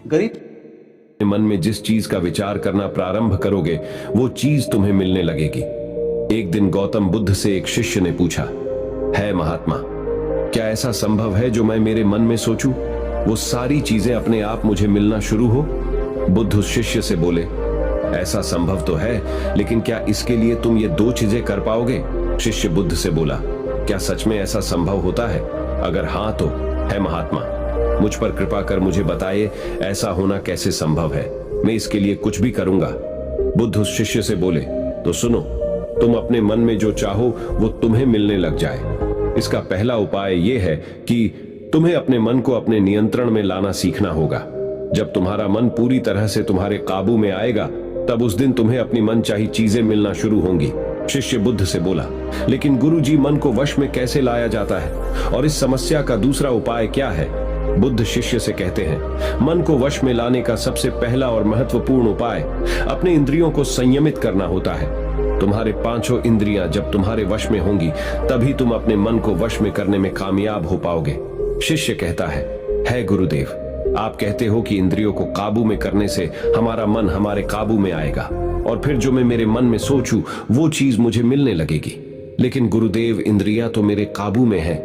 गरीब मन में जिस चीज का विचार करना प्रारंभ करोगे वो चीज तुम्हें मिलने लगेगी। एक दिन गौतम बुद्ध से एक शिष्य ने पूछा, है महात्मा, क्या ऐसा संभव है जो मैं मेरे मन में सोचूं वो सारी चीजें अपने आप मुझे मिलना शुरू हो? बुद्ध उस शिष्य से बोले, ऐसा संभव तो है, लेकिन क्या इसके लिए तुम ये दो चीजें कर पाओगे? शिष्य बुद्ध से बोला, क्या सच में ऐसा संभव होता है? अगर हां तो है महात्मा, मुझ पर कृपा कर मुझे बताइए ऐसा होना कैसे संभव है, मैं इसके लिए कुछ भी करूंगा। बुद्ध उस शिष्य से बोले, तो सुनो, तुम अपने मन में जो चाहो वो तुम्हें मिलने लग जाए। इसका पहला उपाय यह है कि तुम्हें अपने मन को अपने नियंत्रण में लाना सीखना होगा। जब तुम्हारा मन पूरी तरह से तुम्हारे काबू में आएगा तब उस दिन तुम्हें अपनी मनचाही चीजें मिलना शुरू होंगी। शिष्य बुद्ध से बोला, लेकिन गुरुजी, मन को वश में कैसे लाया जाता है और इस समस्या का दूसरा उपाय क्या है? बुद्ध शिष्य से कहते हैं, मन को वश में लाने का सबसे पहला और महत्वपूर्ण उपाय अपने इंद्रियों को संयमित करना होता है। तुम्हारे पांचों इंद्रियां जब तुम्हारे वश में होंगी तभी तुम अपने मन को वश में करने में कामयाब हो पाओगे। शिष्य कहता है गुरुदेव, आप कहते हो कि इंद्रियों को काबू में करने से हमारा मन हमारे काबू में आएगा और फिर जो मैं मेरे मन में सोचूं वो चीज मुझे मिलने लगेगी। लेकिन गुरुदेव, इंद्रियां तो मेरे काबू में है।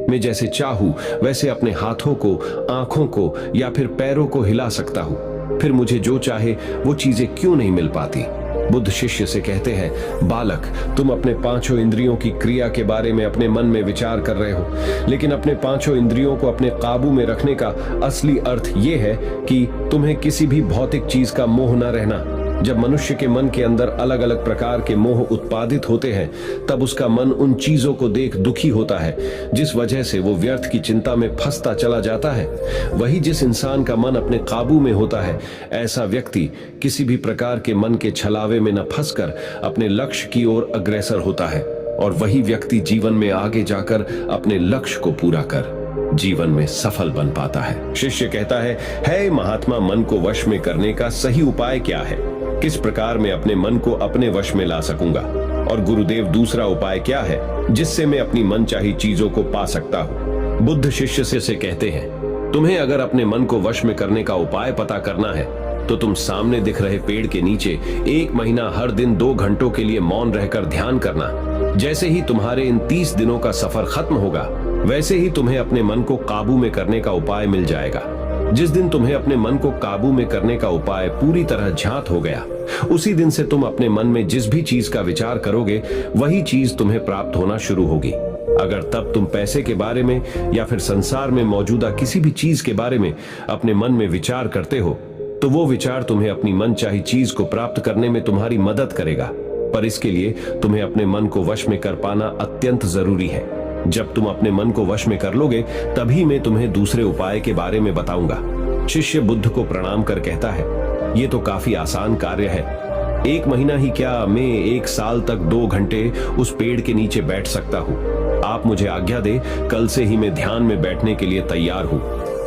मैं जैसे चाहूं वैसे अपने हाथों को, आंखों को या फिर पैरों को हिला सकता हूं, फिर मुझे जो चाहे वो चीजें क्यों नहीं मिल पाती? बुद्ध शिष्य से कहते हैं, बालक, तुम अपने पांचों इंद्रियों की क्रिया के बारे में अपने मन में विचार कर रहे हो, लेकिन अपने पांचों इंद्रियों को अपने काबू में रखने का असली अर्थ यह है कि तुम्हें किसी भी भौतिक चीज का मोह न रहना। जब मनुष्य के मन के अंदर अलग अलग प्रकार के मोह उत्पादित होते हैं तब उसका मन उन चीजों को देख दुखी होता है जिस वजह से वो व्यर्थ की चिंता में फंसता चला जाता है। वही जिस इंसान का मन अपने काबू में होता है, ऐसा व्यक्ति किसी भी प्रकार के मन के छलावे में न फंसकर अपने लक्ष्य की ओर अग्रसर होता है और वही व्यक्ति जीवन में आगे जाकर अपने लक्ष्य को पूरा कर जीवन में सफल बन पाता है। शिष्य कहता है महात्मा, मन को वश में करने का सही उपाय क्या है? किस प्रकार मैं अपने मन को अपने वश में ला सकूंगा? और गुरुदेव, दूसरा उपाय क्या है जिससे मैं अपनी मनचाही चीजों को पा सकता हूँ? बुद्ध शिष्य से कहते हैं, तुम्हें अगर अपने मन को वश में करने का उपाय पता करना है तो तुम सामने दिख रहे पेड़ के नीचे 1 महीना हर दिन 2 घंटों के लिए मौन रहकर ध्यान करना। जैसे ही तुम्हारे इन 30 दिनों का सफर खत्म होगा वैसे ही तुम्हें अपने मन को काबू में करने का उपाय मिल जाएगा। जिस दिन तुम्हें अपने मन को काबू में करने का उपाय पूरी तरह झांत हो गया, उसी दिन से तुम अपने मन में जिस भी चीज का विचार करोगे वही चीज तुम्हें प्राप्त होना शुरू होगी। अगर तब तुम पैसे के बारे में या फिर संसार में मौजूदा किसी भी चीज के बारे में अपने मन में विचार करते हो तो वो विचार तुम्हें अपनी मनचाही चीज को प्राप्त करने में तुम्हारी मदद करेगा। पर इसके लिए तुम्हें अपने मन को वश में कर पाना अत्यंत जरूरी है। जब तुम अपने मन को वश में कर लोगे तभी मैं तुम्हें दूसरे उपाय के बारे में बताऊंगा। शिष्य बुद्ध को प्रणाम कर कहता है, ये तो काफी आसान कार्य है। 1 महीना ही क्या, मैं 1 साल तक 2 घंटे उस पेड़ के नीचे बैठ सकता हूँ। आप मुझे आज्ञा दे, कल से ही मैं ध्यान में बैठने के लिए तैयार हूँ।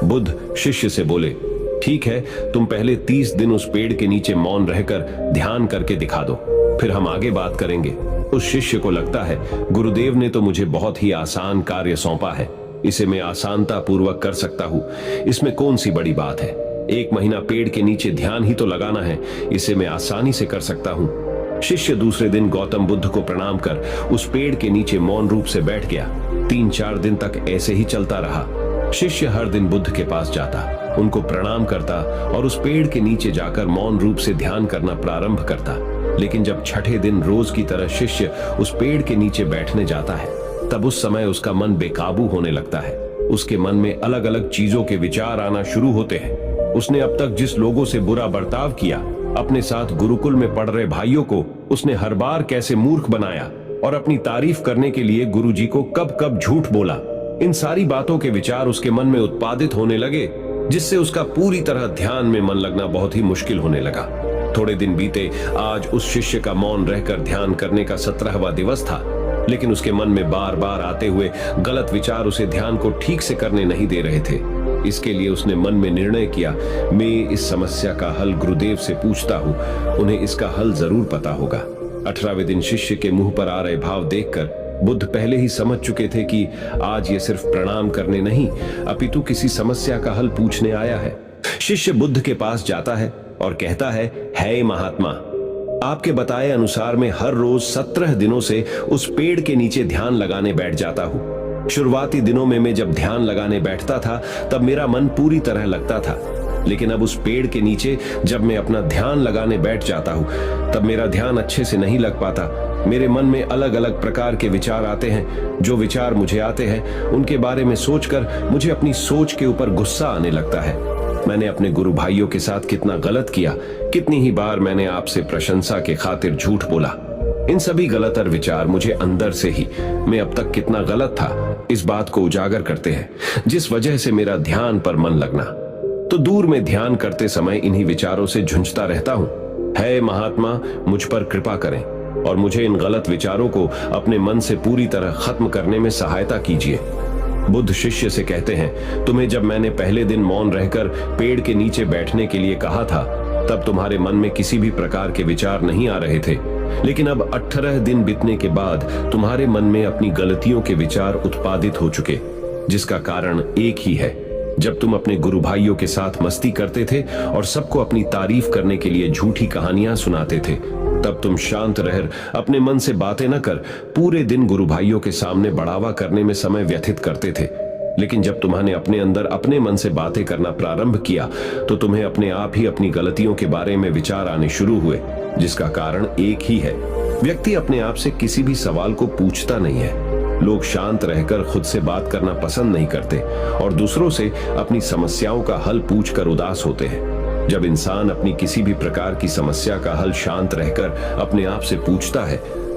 बुद्ध शिष्य से बोले, ठीक है, तुम पहले 30 दिन उस पेड़ के नीचे मौन रहकर ध्यान करके दिखा दो, फिर हम आगे बात करेंगे। उस शिष्य को लगता है, गुरुदेव ने तो मुझे बहुत ही आसान कार्य सौंपा है, इसे मैं आसानता पूर्वक कर सकता हूँ, इसमें कौन सी बड़ी बात है? 1 महीना पेड़ के नीचे ध्यान ही तो लगाना है, इसे मैं आसानी से कर सकता हूँ। शिष्य दूसरे दिन गौतम बुद्ध को प्रणाम कर उस पेड़ के नीचे मौन रूप से बैठ गया। 3-4 दिन तक ऐसे ही चलता रहा। शिष्य हर दिन बुद्ध के पास जाता, उनको प्रणाम करता और उस पेड़ के नीचे जाकर मौन रूप से ध्यान करना प्रारंभ करता। लेकिन जब छठे दिन रोज की तरह शिष्य उस पेड़ के नीचे बैठने जाता है तब उस समय उसका मन बेकाबू होने लगता है। उसके मन में अलग अलग चीजों के विचार आना शुरू होते हैं। उसने अब तक जिस लोगों से बुरा बर्ताव किया, अपने साथ गुरुकुल में पढ़ रहे भाइयों को उसने हर बार कैसे मूर्ख बनाया और अपनी तारीफ करने के लिए गुरुजी को कब कब झूठ बोला, इन सारी बातों के विचार उसके मन में उत्पादित होने लगे, जिससे उसका पूरी तरह ध्यान में मन लगना बहुत ही मुश्किल होने लगा। थोड़े दिन बीते, आज उस शिष्य का मौन रहकर ध्यान करने का 17वां दिवस था, लेकिन उसके मन में बार बार आते हुए गलत विचार उसे ध्यान को ठीक से करने नहीं दे रहे थे। इसके लिए उसने मन में निर्णय किया, मैं इस समस्या का हल गुरुदेव से पूछता हूँ, उन्हें इसका हल जरूर पता होगा। 18वें दिन शिष्य के मुंह पर आ रहे भाव देखकर बुद्ध पहले ही समझ चुके थे कि आज ये सिर्फ प्रणाम करने नहीं अपितु किसी समस्या का हल पूछने आया है। शिष्य बुद्ध के पास जाता है और कहता है महात्मा, आपके बताए अनुसार मैं हर रोज 17 दिनों से उस पेड़ के नीचे ध्यान लगाने बैठ जाता हूं। शुरुआती दिनों में मैं जब ध्यान लगाने बैठता था तब मेरा मन पूरी तरह लगता था, लेकिन अब उस पेड़ के नीचे जब मैं अपना ध्यान लगाने बैठ जाता हूं तब मेरा ध्यान अच्छे से नहीं लग पाता। मेरे मन में अलग अलग प्रकार के विचार आते हैं। जो विचार मुझे आते हैं उनके बारे में सोचकर मुझे अपनी सोच के ऊपर गुस्सा आने लगता है। मैंने अपने गुरु भाइयों के साथ कितना गलत किया, कितनी ही बार मैंने आपसे प्रशंसा के खातिर झूठ बोला। इन सभी गलतर विचार मुझे अंदर से ही मैं अब तक कितना गलत था इस बात को उजागर करते हैं, जिस वजह से मेरा ध्यान पर मन लगना। तो दूर में ध्यान करते समय इन्हीं विचारों से झुंझता रहता हूं। है महात्मा, मुझ पर कृपा करें और मुझे इन गलत विचारों को अपने मन से पूरी तरह खत्म करने में सहायता कीजिए। बुद्ध शिष्य से कहते हैं, तुम्हें जब मैंने पहले दिन मौन रहकर पेड़ के नीचे बैठने के लिए कहा था तब तुम्हारे मन में किसी भी प्रकार के विचार नहीं आ रहे थे, लेकिन अब 18 दिन बीतने के बाद तुम्हारे मन में अपनी गलतियों के विचार उत्पादित हो चुके, जिसका कारण एक ही है। जब तुम अपने गुरु भाइयों के साथ मस्ती करते थे और सबको अपनी तारीफ करने के लिए झूठी कहानियां सुनाते थे, तब तुम शांत रह अपने मन से बातें न कर पूरे दिन गुरु भाइयों के सामने बढ़ावा करने में समय व्यतीत करते थे। लेकिन जब तुम्हारे अपने अंदर अपने मन से बातें करना प्रारंभ किया तो तुम्हें अपने आप ही अपनी गलतियों के बारे में विचार आने शुरू हुए, जिसका कारण एक ही है। व्यक्ति अपने आप से किसी भी सवाल को पूछता नहीं है। लोग शांत रहकर खुद से बात करना पसंद नहीं करते और दूसरों से अपनी समस्याओं का हल पूछकर उदास होते हैं। जब इंसान अपनी किसी भी प्रकार की समस्या का हल शांत रहकर अपने आप से पूछता है,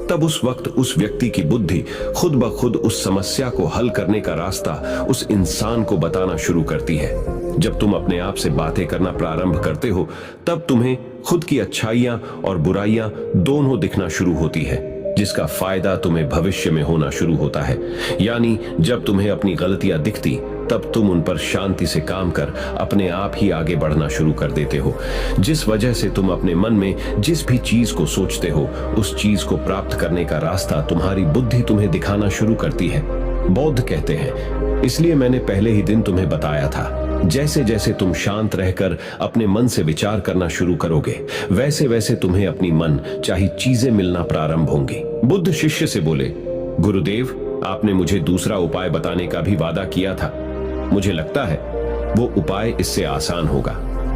तब उस वक्त उस व्यक्ति की बुद्धि खुद ब खुद उस समस्या को हल करने का रास्ता उस इंसान को बताना शुरू करती है। जब तुम अपने आप से बातें करना प्रारंभ करते हो तब तुम्हें खुद की अच्छाइयां और बुराइयां दोनों दिखना शुरू होती है, जिसका फायदा तुम्हें भविष्य में होना शुरू होता है। यानी जब तुम्हें अपनी गलतियां दिखती तब तुम उन पर शांति से काम कर अपने आप ही आगे बढ़ना शुरू कर देते हो, जिस वजह से तुम अपने मन में जिस भी चीज को सोचते हो उस चीज को प्राप्त करने का रास्ता तुम्हारी बुद्धि तुम्हें दिखाना शुरू करती है। बौद्ध कहते हैं, इसलिए मैंने पहले ही दिन तुम्हें बताया था, जैसे जैसे तुम शांत रहकर अपने मन से विचार करना शुरू करोगे वैसे वैसे तुम्हें अपनी मन चाही चीजें मिलना प्रारंभ होंगी। बुद्ध शिष्य से बोले, गुरुदेव, आपने मुझे दूसरा उपाय बताने का भी वादा किया था। मुझे लगता है वो उपाय इससे आसान होगा।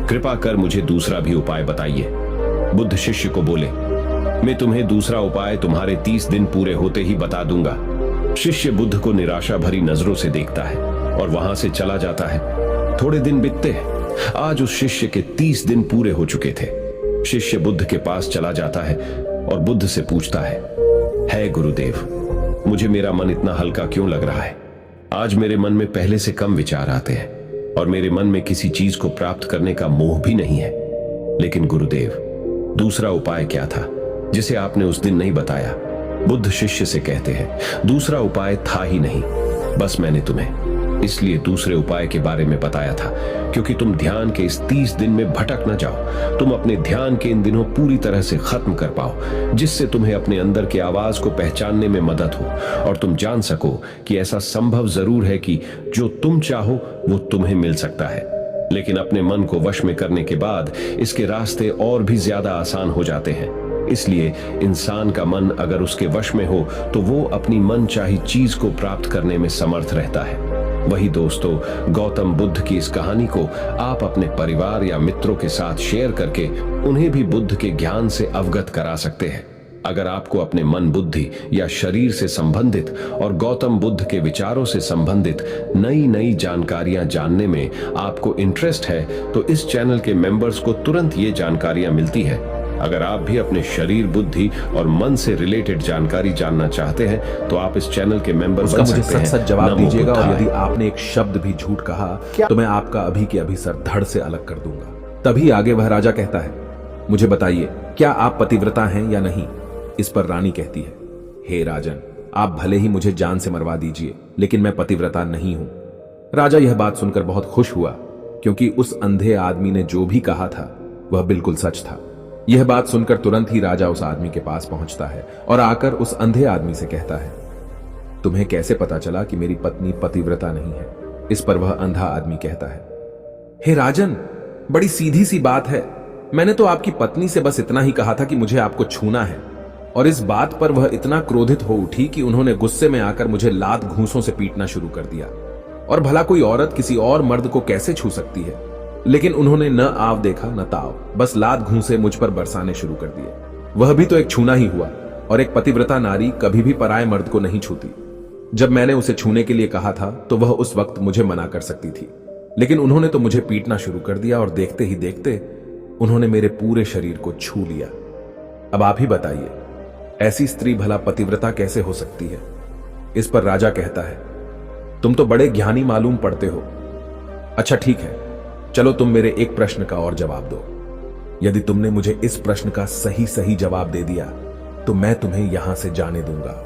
कृपा कर मुझे दूसरा भी उपाय बताइए। बुद्ध शिष्य को बोले, मैं तुम्हें दूसरा उपाय तुम्हारे 30 दिन पूरे होते ही बता दूंगा। शिष्य बुद्ध को निराशा भरी नजरों से देखता है और वहां से चला जाता है। थोड़े दिन बीतते हैं। आज उस शिष्य के 30 दिन पूरे हो चुके थे। शिष्य बुद्ध के पास चला जाता है और बुद्ध से पूछता है गुरुदेव, मुझे मेरा मन इतना हल्का क्यों लग रहा है? आज मेरे मन में पहले से कम विचार आते हैं और मेरे मन में किसी चीज को प्राप्त करने का मोह भी नहीं है। लेकिन गुरुदेव, दूसरा उपाय क्या था जिसे आपने उस दिन नहीं बताया? बुद्ध शिष्य से कहते हैं, दूसरा उपाय था ही नहीं, बस मैंने तुम्हें इसलिए दूसरे उपाय के बारे में बताया था क्योंकि तुम ध्यान के इस 30 दिन में भटक न जाओ। तुम अपने ध्यान के इन दिनों पूरी तरह से खत्म कर पाओ, जिससे तुम्हें अपने अंदर की आवाज को पहचानने में मदद हो और तुम जान सको कि ऐसा संभव जरूर है कि जो तुम चाहो वो तुम्हें मिल सकता है। लेकिन अपने मन को वश में करने के बाद इसके रास्ते और भी ज्यादा आसान हो जाते हैं। इसलिए इंसान का मन अगर उसके वश में हो तो वो अपनी मन चाही चीज को प्राप्त करने में समर्थ रहता है। वही दोस्तों, गौतम बुद्ध की इस कहानी को आप अपने परिवार या मित्रों के साथ शेयर करके उन्हें भी बुद्ध के ज्ञान से अवगत करा सकते हैं। अगर आपको अपने मन, बुद्धि या शरीर से संबंधित और गौतम बुद्ध के विचारों से संबंधित नई नई जानकारियां जानने में आपको इंटरेस्ट है तो इस चैनल के मेंबर्स को तुरंत ये जानकारियां मिलती है। अगर आप भी अपने शरीर, बुद्धि और मन से रिलेटेड जानकारी जानना चाहते हैं तो आप इस चैनल के मेंबर बन सकते हैं। मुझे सच सच जवाब दीजिएगा और यदि आपने एक शब्द भी झूठ कहा तो मैं आपका अभी के अभी सर धड़ से अलग कर दूंगा। तभी आगे वह राजा कहता है, मुझे बताइए, क्या आप पतिव्रता हैं या नहीं? इस पर रानी कहती है, हे राजन, आप भले ही मुझे जान से मरवा दीजिए लेकिन मैं पतिव्रता नहीं हूं। राजा यह बात सुनकर बहुत खुश हुआ क्योंकि उस अंधे आदमी ने जो भी कहा था वह बिल्कुल सच था। यह बात सुनकर तुरंत ही राजा उस आदमी के पास पहुंचता है और आकर उस अंधे आदमी से कहता है, तुम्हें कैसे पता चला कि मेरी पत्नी पतिव्रता नहीं है? इस पर वह अंधा आदमी कहता है, हे राजन, बड़ी सीधी सी बात है। मैंने तो आपकी पत्नी से बस इतना ही कहा था कि मुझे आपको छूना है, और इस बात पर वह इतना क्रोधित हो उठी कि उन्होंने गुस्से में आकर मुझे लात घूंसों से पीटना शुरू कर दिया। और भला कोई औरत किसी और मर्द को कैसे छू सकती है? लेकिन उन्होंने न आव देखा न ताव, बस लात घूंसे मुझ पर बरसाने शुरू कर दिए। वह भी तो एक छूना ही हुआ, और एक पतिव्रता नारी कभी भी पराये मर्द को नहीं छूती। जब मैंने उसे छूने के लिए कहा था तो वह उस वक्त मुझे मना कर सकती थी, लेकिन उन्होंने तो मुझे पीटना शुरू कर दिया, और देखते ही देखते उन्होंने मेरे पूरे शरीर को छू लिया। अब आप ही बताइए, ऐसी स्त्री भला पतिव्रता कैसे हो सकती है? इस पर राजा कहता है, तुम तो बड़े ज्ञानी मालूम पड़ते हो। अच्छा ठीक है, चलो तुम मेरे एक प्रश्न का और जवाब दो। यदि तुमने मुझे इस प्रश्न का सही जवाब दे दिया तो मैं तुम्हें यहां से जाने दूंगा।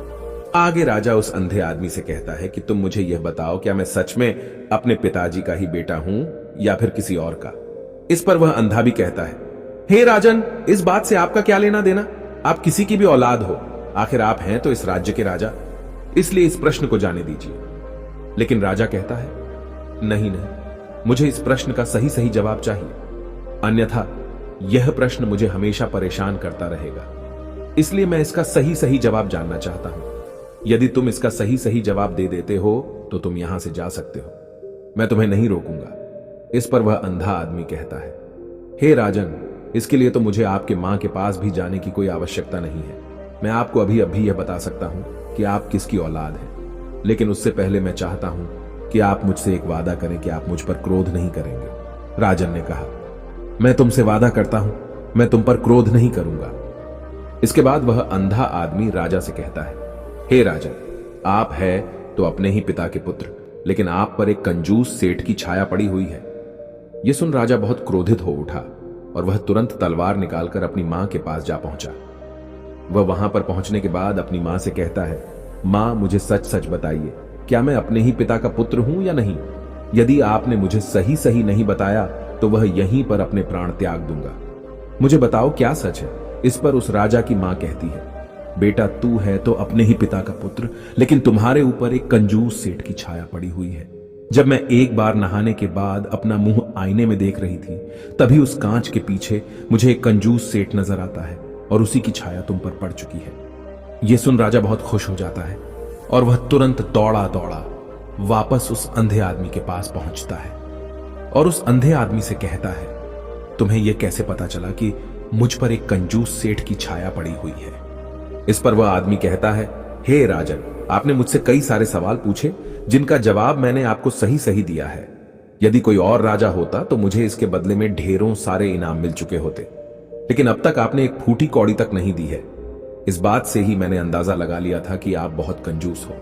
आगे राजा उस अंधे आदमी से कहता है कि तुम मुझे यह बताओ, क्या मैं सच में अपने पिताजी का ही बेटा हूं या फिर किसी और का? इस पर वह अंधा भी कहता है, हे राजन, इस बात से आपका क्या लेना देना? आप किसी की भी औलाद हो, आखिर आप हैं तो इस राज्य के राजा, इसलिए इस प्रश्न को जाने दीजिए। लेकिन राजा कहता है, नहीं, मुझे इस प्रश्न का सही जवाब चाहिए, अन्यथा यह प्रश्न मुझे हमेशा परेशान करता रहेगा। इसलिए मैं इसका सही जवाब जानना चाहता हूं। यदि तुम इसका सही जवाब दे देते हो तो तुम यहां से जा सकते हो, मैं तुम्हें नहीं रोकूंगा। इस पर वह अंधा आदमी कहता है, हे राजन, इसके लिए तो मुझे आपके मां के पास भी जाने की कोई आवश्यकता नहीं है। मैं आपको अभी यह बता सकता हूं कि आप किसकी औलाद हैं, लेकिन उससे पहले मैं चाहता हूं कि आप मुझसे एक वादा करें कि आप मुझ पर क्रोध नहीं करेंगे। राजन ने कहा, मैं तुमसे वादा करता हूं, मैं तुम पर क्रोध नहीं करूंगा। इसके बाद वह अंधा आदमी राजा से कहता है, हे राजन, आप है तो अपने ही पिता के पुत्र, लेकिन आप पर एक कंजूस सेठ की छाया पड़ी हुई है। यह सुन राजा बहुत क्रोधित हो उठा और वह तुरंत तलवार निकालकर अपनी मां के पास जा पहुंचा। वह वहां पर पहुंचने के बाद अपनी मां से कहता है, मां, मुझे सच बताइए, क्या मैं अपने ही पिता का पुत्र हूं या नहीं? यदि आपने मुझे सही नहीं बताया तो वह यहीं पर अपने प्राण त्याग दूंगा। मुझे बताओ क्या सच है? इस पर उस राजा की मां कहती है, बेटा, तू है तो अपने ही पिता का पुत्र, लेकिन तुम्हारे ऊपर एक कंजूस सेठ की छाया पड़ी हुई है। जब मैं एक बार नहाने के बाद अपना मुंह आईने में देख रही थी, तभी उस कांच के पीछे मुझे एक कंजूस सेठ नजर आता है और उसी की छाया तुम पर पड़ चुकी है। यह सुन राजा बहुत खुश हो जाता है और वह तुरंत दौड़ा वापस उस अंधे आदमी के पास पहुंचता है और उस अंधे आदमी से कहता है, तुम्हें यह कैसे पता चला कि मुझ पर एक कंजूस सेठ की छाया पड़ी हुई है? इस पर वह आदमी कहता है, हे राजन, आपने मुझसे कई सारे सवाल पूछे जिनका जवाब मैंने आपको सही दिया है। यदि कोई और राजा होता तो मुझे इसके बदले में ढेरों सारे इनाम मिल चुके होते, लेकिन अब तक आपने एक फूटी कौड़ी तक नहीं दी है। इस बात से ही मैंने अंदाजा लगा लिया था कि आप बहुत कंजूस हो।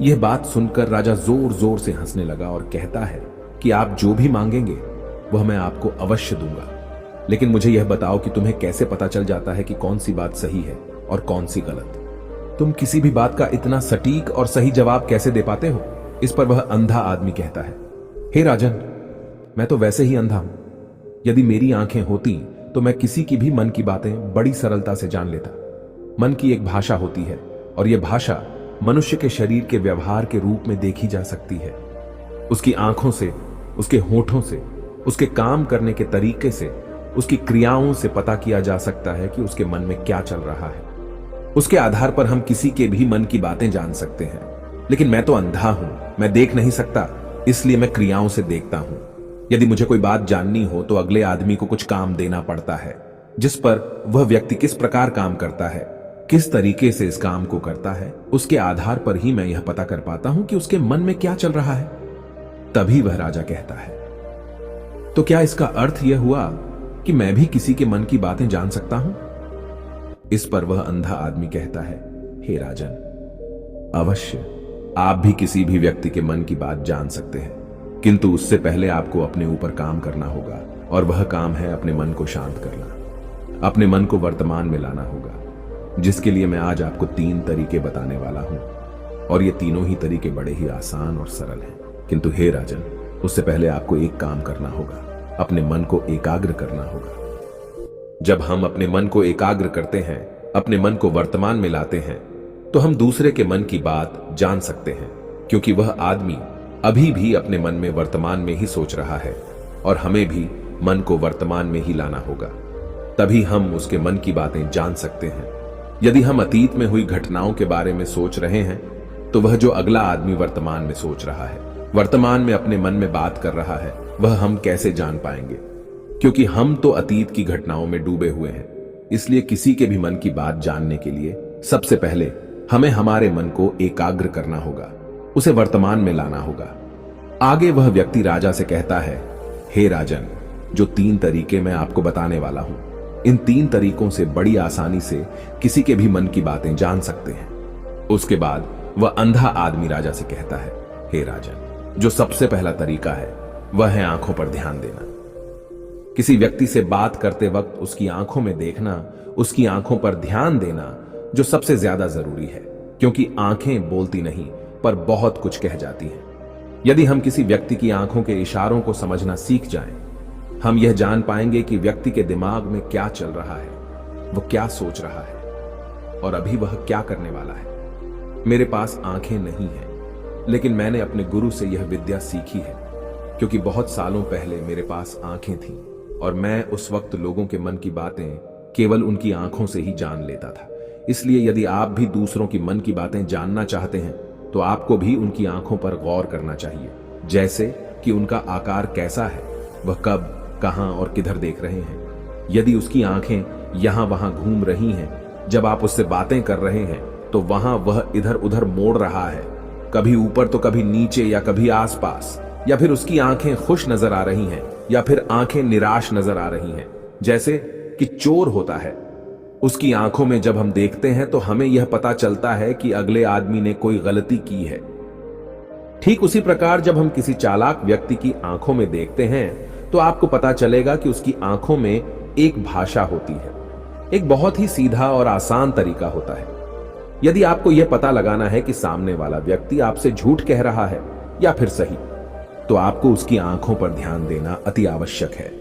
यह बात सुनकर राजा जोर से हंसने लगा और कहता है कि आप जो भी मांगेंगे वह मैं आपको अवश्य दूंगा, लेकिन मुझे यह बताओ कि तुम्हें कैसे पता चल जाता है कि कौन सी बात सही है और कौन सी गलत? तुम किसी भी बात का इतना सटीक और सही जवाब कैसे दे पाते हो? इस पर वह अंधा आदमी कहता है, हे राजन, मैं तो वैसे ही अंधा हूं। यदि मेरी आंखें होती तो मैं किसी की भी मन की बातें बड़ी सरलता से जान लेता। मन की एक भाषा होती है और यह भाषा मनुष्य के शरीर के व्यवहार के रूप में देखी जा सकती है। उसकी आंखों से, उसके होठों से, उसके काम करने के तरीके से, उसकी क्रियाओं से पता किया जा सकता है कि उसके मन में क्या चल रहा है। उसके आधार पर हम किसी के भी मन की बातें जान सकते हैं। लेकिन मैं तो अंधा हूं, मैं देख नहीं सकता, इसलिए मैं क्रियाओं से देखता हूं। यदि मुझे कोई बात जाननी हो तो अगले आदमी को कुछ काम देना पड़ता है, जिस पर वह व्यक्ति किस प्रकार काम करता है, किस तरीके से इस काम को करता है, उसके आधार पर ही मैं यह पता कर पाता हूं कि उसके मन में क्या चल रहा है। तभी वह राजा कहता है, तो क्या इसका अर्थ यह हुआ कि मैं भी किसी के मन की बातें जान सकता हूं? इस पर वह अंधा आदमी कहता है, हे राजन, अवश्य आप भी किसी भी व्यक्ति के मन की बात जान सकते हैं, किंतु उससे पहले आपको अपने ऊपर काम करना होगा, और वह काम है अपने मन को शांत करना, अपने मन को वर्तमान में लाना होगा, जिसके लिए मैं आज आपको 3 तरीके बताने वाला हूं। और ये तीनों ही तरीके बड़े ही आसान और सरल हैं। किंतु हे राजन, उससे पहले आपको एक काम करना होगा, अपने मन को एकाग्र करना होगा। जब हम अपने मन को एकाग्र करते हैं, अपने मन को वर्तमान में लाते हैं, तो हम दूसरे के मन की बात जान सकते हैं, क्योंकि वह आदमी अभी भी अपने मन में वर्तमान में ही सोच रहा है और हमें भी मन को वर्तमान में ही लाना होगा। तभी हम उसके मन की बातें जान सकते हैं। यदि हम अतीत में हुई घटनाओं के बारे में सोच रहे हैं तो वह जो अगला आदमी वर्तमान में सोच रहा है, वर्तमान में अपने मन में बात कर रहा है, वह हम कैसे जान पाएंगे? क्योंकि हम तो अतीत की घटनाओं में डूबे हुए हैं। इसलिए किसी के भी मन की बात जानने के लिए सबसे पहले हमें हमारे मन को एकाग्र करना होगा, उसे वर्तमान में लाना होगा। आगे वह व्यक्ति राजा से कहता है, हे राजन, जो 3 तरीके मैं आपको बताने वाला हूं, इन 3 तरीकों से बड़ी आसानी से किसी के भी मन की बातें जान सकते हैं। उसके बाद वह अंधा आदमी राजा से कहता है, हे राजन, जो सबसे पहला तरीका है वह है आंखों पर ध्यान देना। किसी व्यक्ति से बात करते वक्त उसकी आंखों में देखना, उसकी आंखों पर ध्यान देना जो सबसे ज्यादा जरूरी है, क्योंकि आंखें बोलती नहीं पर बहुत कुछ कह जाती हैं। यदि हम किसी व्यक्ति की आंखों के इशारों को समझना सीख जाएं, हम यह जान पाएंगे कि व्यक्ति के दिमाग में क्या चल रहा है, वह क्या सोच रहा है और अभी वह क्या करने वाला है। मेरे पास आंखें नहीं हैं, लेकिन मैंने अपने गुरु से यह विद्या सीखी है, क्योंकि बहुत सालों पहले मेरे पास आंखें थीं और मैं उस वक्त लोगों के मन की बातें केवल उनकी आंखों से ही जान लेता था। इसलिए यदि आप भी दूसरों की मन की बातें जानना चाहते हैं तो आपको भी उनकी आंखों पर गौर करना चाहिए, जैसे कि उनका आकार कैसा है, वह कब, कहां और किधर देख रहे हैं। यदि उसकी आंखें यहां वहां घूम रही हैं, जब आप उससे बातें कर रहे हैं तो वहां वह इधर उधर मोड़ रहा है, कभी ऊपर तो कभी नीचे या कभी आसपास, या फिर उसकी आंखें खुश नजर आ रही हैं या फिर आंखें निराश नजर आ रही हैं, जैसे कि चोर होता है। उसकी आंखों में जब हम देखते हैं तो हमें यह पता चलता है कि अगले आदमी ने कोई गलती की है। ठीक उसी प्रकार जब हम किसी चालाक व्यक्ति की आंखों में देखते हैं तो आपको पता चलेगा कि उसकी आंखों में एक भाषा होती है। एक बहुत ही सीधा और आसान तरीका होता है। यदि आपको यह पता लगाना है कि सामने वाला व्यक्ति आपसे झूठ कह रहा है या फिर सही, तो आपको उसकी आंखों पर ध्यान देना अति आवश्यक है।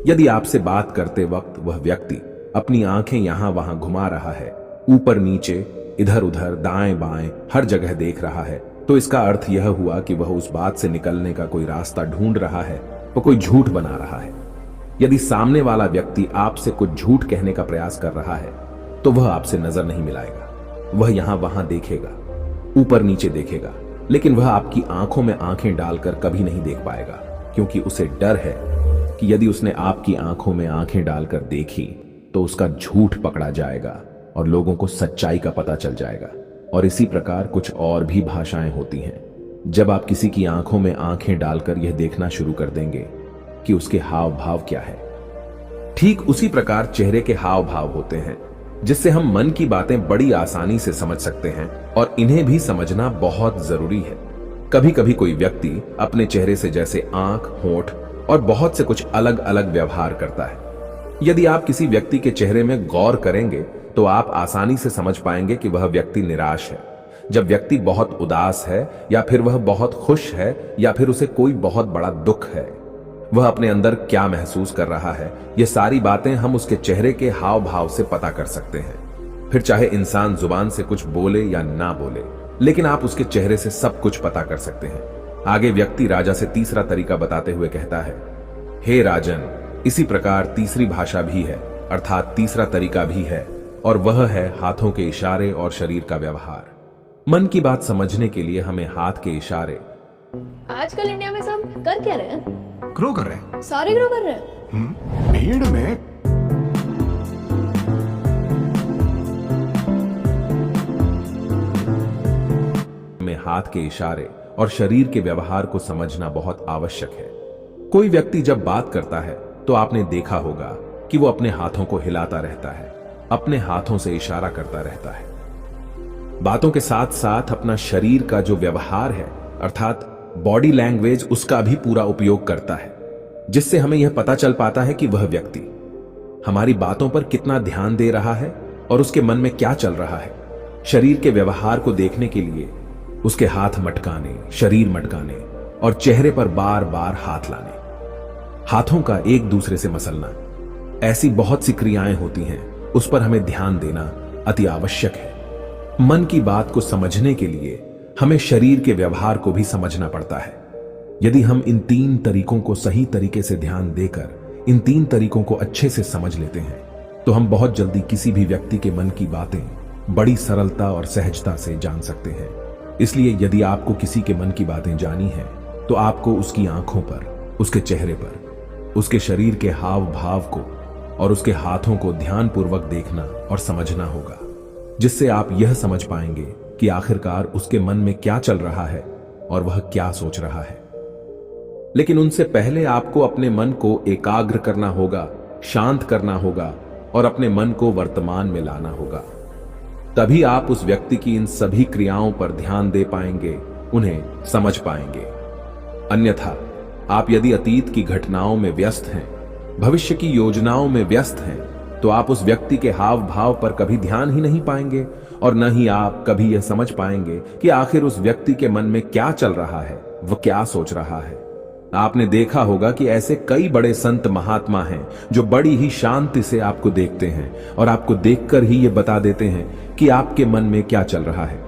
यदि आपसे बात करते वक्त वह व्यक्ति अपनी आंखें यहां वहां घुमा रहा है, ऊपर नीचे, इधर उधर, दाएं बाएं, हर जगह देख रहा है, तो इसका अर्थ यह हुआ कि वह उस बात से निकलने का कोई रास्ता ढूंढ रहा है, वह कोई झूठ बना रहा है। यदि सामने वाला व्यक्ति आपसे कुछ झूठ कहने का प्रयास कर रहा है तो वह आपसे नजर नहीं मिलाएगा। वह यहां वहां देखेगा, ऊपर नीचे देखेगा, लेकिन वह आपकी आंखों में आंखें डालकर कभी नहीं देख पाएगा, क्योंकि उसे डर है कि यदि उसने आपकी आंखों में आंखें डालकर देखी तो उसका झूठ पकड़ा जाएगा और लोगों को सच्चाई का पता चल जाएगा। और इसी प्रकार कुछ और भी भाषाएं होती हैं। जब आप किसी की आंखों में आंखें डालकर यह देखना शुरू कर देंगे कि उसके हाव भाव क्या है, ठीक उसी प्रकार चेहरे के हाव भाव होते हैं, जिससे हम मन की बातें बड़ी आसानी से समझ सकते हैं और इन्हें भी समझना बहुत जरूरी है। कभी कभी कोई व्यक्ति अपने चेहरे से जैसे आंख, होंठ और बहुत से कुछ अलग अलग व्यवहार करता है। यदि आप किसी व्यक्ति के चेहरे में गौर करेंगे तो आप आसानी से समझ पाएंगे कि वह व्यक्ति निराश है, जब व्यक्ति बहुत उदास है, या फिर वह बहुत खुश है, या फिर उसे कोई बहुत बड़ा दुख है। वह अपने अंदर क्या महसूस कर रहा है, ये सारी बातें हम उसके चेहरे के हाव भाव से पता कर सकते हैं। फिर चाहे इंसान जुबान से कुछ बोले या ना बोले, लेकिन आप उसके चेहरे से सब कुछ पता कर सकते हैं। आगे व्यक्ति राजा से तीसरा तरीका बताते हुए कहता है, हे राजन, इसी प्रकार तीसरी भाषा भी है, अर्थात तीसरा तरीका भी है, और वह है हाथों के इशारे और शरीर का व्यवहार। मन की बात समझने के लिए हमें हाथ के इशारे। आजकल इंडिया में सब कर क्या रहे हैं? ग्रो कर रहे हैं। सारे ग्रो कर रहे हैं। भीड़ में हाथ के इशारे और शरीर के व्यवहार को समझना बहुत आवश्यक है। कोई व्यक्ति जब बात करता है तो आपने देखा होगा कि वो अपने हाथों को हिलाता रहता है, अपने हाथों से इशारा करता रहता है। बातों के साथ साथ अपना शरीर का जो व्यवहार है, अर्थात बॉडी लैंग्वेज, उसका भी पूरा उपयोग करता है, जिससे हमें यह पता चल पाता है कि वह व्यक्ति हमारी बातों पर कितना ध्यान दे रहा है और उसके मन में क्या चल रहा है। शरीर के व्यवहार को देखने के लिए उसके हाथ मटकाने, शरीर मटकाने और चेहरे पर बार बार हाथ लाने, हाथों का एक दूसरे से मसलना, ऐसी बहुत सी क्रियाएं होती हैं, उस पर हमें ध्यान देना अति आवश्यक है। मन की बात को समझने के लिए हमें शरीर के व्यवहार को भी समझना पड़ता है। यदि हम इन 3 तरीकों को सही तरीके से ध्यान देकर इन 3 तरीकों को अच्छे से समझ लेते हैं तो हम बहुत जल्दी किसी भी व्यक्ति के मन की बातें बड़ी सरलता और सहजता से जान सकते हैं। इसलिए यदि आपको किसी के मन की बातें जानी है तो आपको उसकी आंखों पर, उसके चेहरे पर, उसके शरीर के हाव भाव को और उसके हाथों को ध्यानपूर्वक देखना और समझना होगा, जिससे आप यह समझ पाएंगे कि आखिरकार उसके मन में क्या चल रहा है और वह क्या सोच रहा है। लेकिन उनसे पहले आपको अपने मन को एकाग्र करना होगा, शांत करना होगा और अपने मन को वर्तमान में लाना होगा। तभी आप उस व्यक्ति की इन सभी क्रियाओं पर ध्यान दे पाएंगे, उन्हें समझ पाएंगे। अन्यथा आप यदि अतीत की घटनाओं में व्यस्त हैं, भविष्य की योजनाओं में व्यस्त हैं, तो आप उस व्यक्ति के हाव भाव पर कभी ध्यान ही नहीं पाएंगे और न ही आप कभी यह समझ पाएंगे कि आखिर उस व्यक्ति के मन में क्या चल रहा है, वह क्या सोच रहा है। आपने देखा होगा कि ऐसे कई बड़े संत महात्मा हैं जो बड़ी ही शांति से आपको देखते हैं और आपको देखकर ही ये बता देते हैं कि आपके मन में क्या चल रहा है,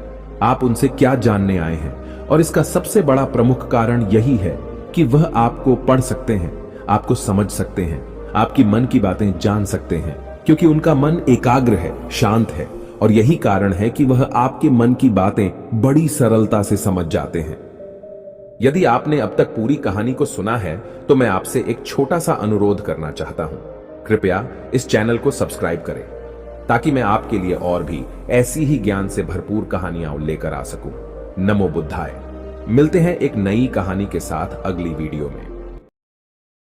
आप उनसे क्या जानने आए हैं। और इसका सबसे बड़ा प्रमुख कारण यही है कि वह आपको पढ़ सकते हैं, आपको समझ सकते हैं, आपकी मन की बातें जान सकते हैं, क्योंकि उनका मन एकाग्र है, शांत है और यही कारण है कि वह आपके मन की बातें बड़ी सरलता से समझ जाते हैं। यदि आपने अब तक पूरी कहानी को सुना है तो मैं आपसे एक छोटा सा अनुरोध करना चाहता हूं। कृपया इस चैनल को सब्सक्राइब करें ताकि मैं आपके लिए और भी ऐसी ही ज्ञान से भरपूर कहानियां लेकर आ सकूं। नमो बुद्धाय। मिलते हैं एक नई कहानी के साथ अगली वीडियो में।